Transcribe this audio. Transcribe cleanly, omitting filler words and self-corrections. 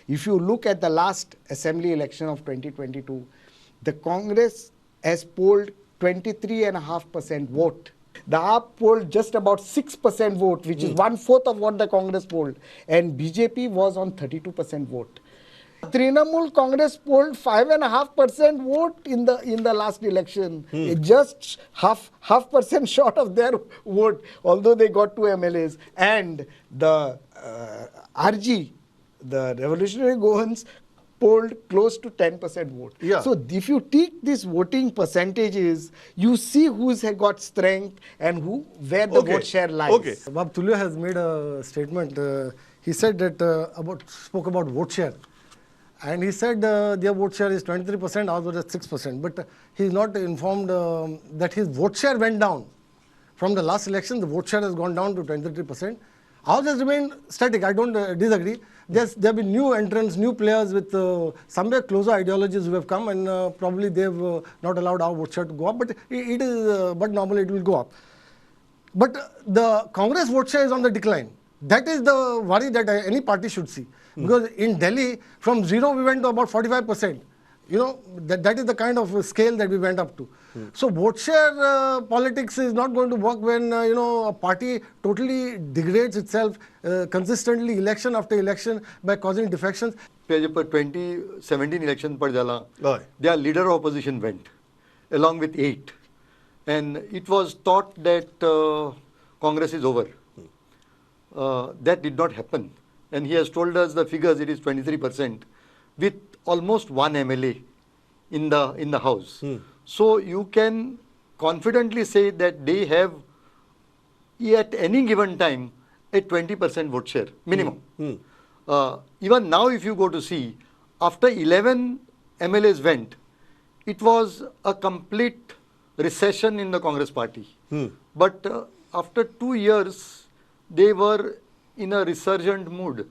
If you look at the last assembly election of 2022, the Congress has polled 23.5% vote. The AAP polled just about 6% vote, which is 1/4 of what the Congress polled, and BJP was on 32% vote. Trinamool Congress polled 5.5% vote in the last election, just half percent short of their vote, although they got 2 MLAs. And the RG, the Revolutionary Goans, polled close to 10% vote. Yeah. So if you take these voting percentages, you see who's got strength and where the vote share lies. Okay. Bab Tulio has made a statement. He said that spoke about vote share. And he said their vote share is 23%, ours was at 6%. But he's not informed that his vote share went down. From the last election, the vote share has gone down to 23%. Ours has remained static. I don't disagree. There have been new entrants, new players with somewhere closer ideologies who have come, and probably they've not allowed our vote share to go up. But it is, but normally it will go up. But the Congress vote share is on the decline. That is the worry that any party should see. Because in Delhi, from 0 we went to about 45%. You know, that is the kind of scale that we went up to. So vote share politics is not going to work when, a party totally degrades itself consistently election after election by causing defections. 2017 election par jala, their leader of opposition went along with 8. And it was thought that Congress is over. That did not happen. And he has told us the figures, it is 23% with almost 1 MLA in the house. So you can confidently say that they have at any given time a 20% vote share minimum. Even now if you go to see, after 11 MLAs went, it was a complete recession in the Congress party. But after 2 years, they were in a resurgent mood.